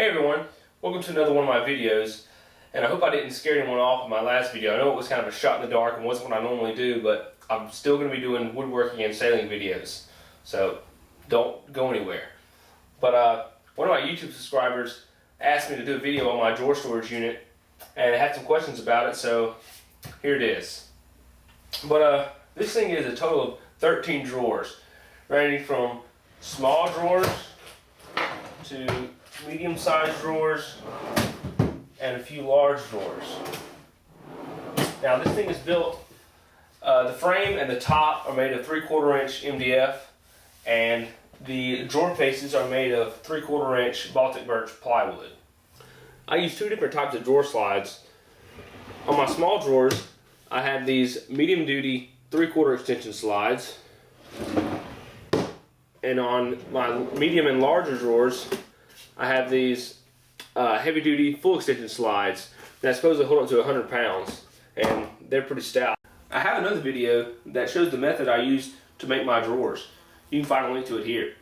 Hey everyone, welcome to another one of my videos, and I hope I didn't scare anyone off in my last video. I know it was kind of a shot in the dark and wasn't what I normally do, but I'm still going to be doing woodworking and sailing videos, so don't go anywhere. But one of my YouTube subscribers asked me to do a video on my drawer storage unit, and had some questions about it, so here it is. But this thing is a total of 13 drawers, ranging from small drawers to medium-sized drawers and a few large drawers. Now this thing is built, the frame and the top are made of 3/4 inch MDF, and the drawer faces are made of 3/4 inch Baltic birch plywood. I use two different types of drawer slides. On my small drawers I have these medium duty 3/4 extension slides, and on my medium and larger drawers I have these heavy-duty full extension slides that supposedly hold up to 100 pounds, and they're pretty stout. I have another video that shows the method I used to make my drawers. You can find a link to it here.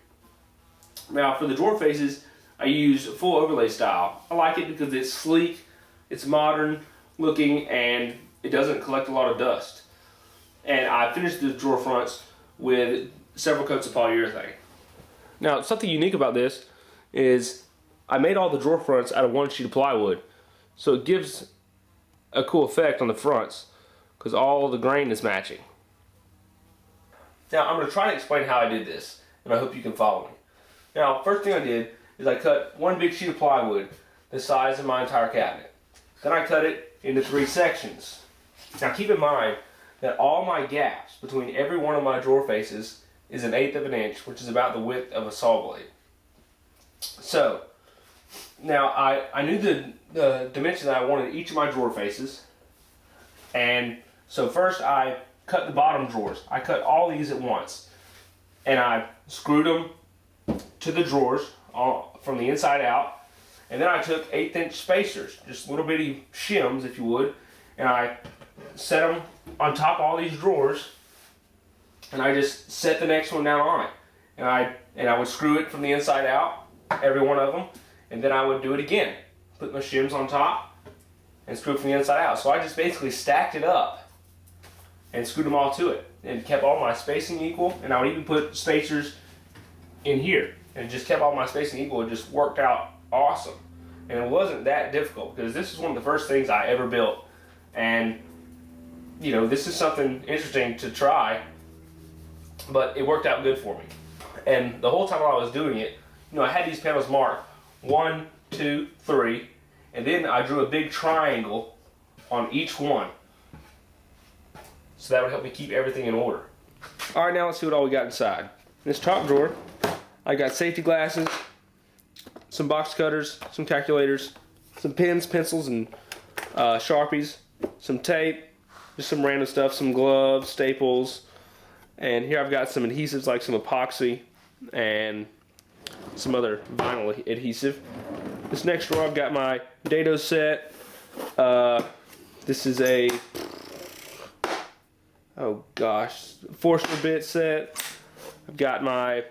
Now for the drawer faces, I use full overlay style. I like it because it's sleek, it's modern looking, and it doesn't collect a lot of dust. And I finished the drawer fronts with several coats of polyurethane. Now something unique about this is I made all the drawer fronts out of one sheet of plywood, so it gives a cool effect on the fronts because all the grain is matching. Now I'm going to try to explain how I did this, and I hope you can follow me. Now first thing I did is I cut one big sheet of plywood the size of my entire cabinet. Then I cut it into 3 sections. Now keep in mind that all my gaps between every one of my drawer faces is 1/8 of an inch, which is about the width of a saw blade. So now I knew the dimension that I wanted each of my drawer faces, and so first I cut the bottom drawers. I cut all these at once, and I screwed them to the drawers from the inside out, and then I took 1/8 inch spacers, just little bitty shims if you would, and I set them on top of all these drawers, and I just set the next one down on it, and I would screw it from the inside out, every one of them, and then I would do it again, put my shims on top and screw it from the inside out. So I just basically stacked it up and screwed them all to it, and kept all my spacing equal, and I would even put spacers in here, and just kept all my spacing equal. It just worked out awesome, and it wasn't that difficult because this is one of the first things I ever built, and you know, this is something interesting to try, but it worked out good for me. And the whole time while I was doing it, you know, I had these panels marked 1, 2, 3, and then I drew a big triangle on each one, so that would help me keep everything in order. Alright, now let's see what all we got inside. In this top drawer, I got safety glasses, some box cutters, some calculators, some pens, pencils, and Sharpies, some tape, just some random stuff, some gloves, staples, and here I've got some adhesives like some epoxy and some other vinyl adhesive. This next drawer I've got my dado set. This is a, oh gosh, Forstner bit set. I've got my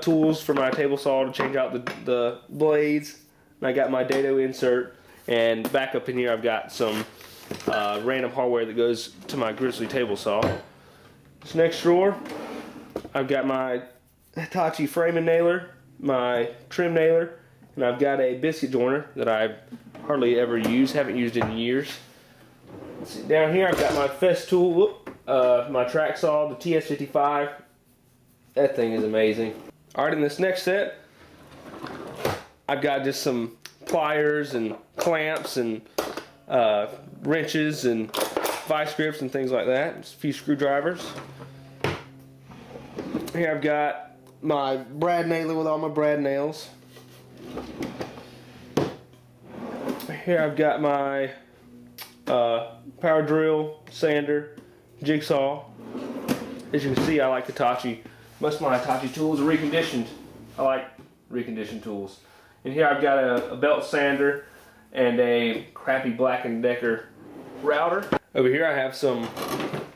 tools for my table saw to change out the blades. And I got my dado insert, and back up in here I've got some random hardware that goes to my Grizzly table saw. This next drawer I've got my Hitachi framing nailer, my trim nailer, and I've got a biscuit joiner that I hardly ever use, haven't used in years. Let's see, down here I've got my Festool, my track saw, the TS55. That thing is amazing. Alright, in this next set I've got just some pliers and clamps and wrenches and vice grips and things like that. Just a few screwdrivers. Here I've got my brad nailer with all my brad nails. Here I've got my power drill, sander, jigsaw. As you can see, I like Hitachi. Most of my Hitachi tools are reconditioned. I like reconditioned tools. And here I've got a belt sander and a crappy Black & Decker router. Over here I have some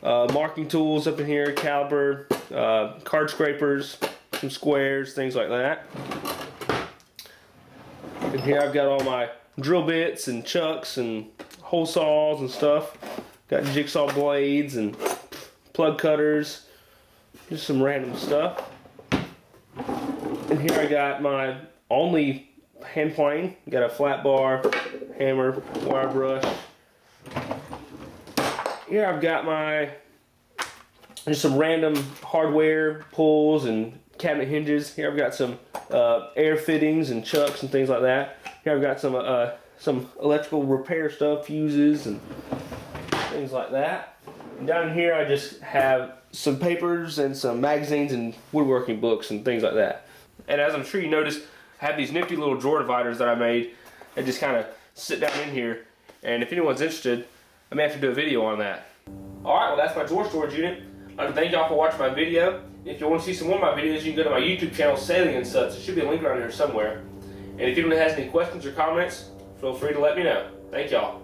marking tools up in here, caliper, card scrapers, some squares, things like that. And here I've got all my drill bits and chucks and hole saws and stuff. Got jigsaw blades and plug cutters, just some random stuff. And here I got my only hand plane. Got a flat bar, hammer, wire brush. Here I've got just some random hardware pulls and cabinet hinges. Here I've got some air fittings and chucks and things like that. Here I've got some electrical repair stuff, fuses and things like that. And down here I just have some papers and some magazines and woodworking books and things like that. And as I'm sure you noticed, I have these nifty little drawer dividers that I made that just kind of sit down in here. And if anyone's interested, I may have to do a video on that. Alright, well that's my drawer storage unit. I'd like to thank y'all for watching my video. If you want to see some more of my videos, you can go to my YouTube channel, Sailing and Such. There should be a link around here somewhere. And if anyone has any questions or comments, feel free to let me know. Thank y'all.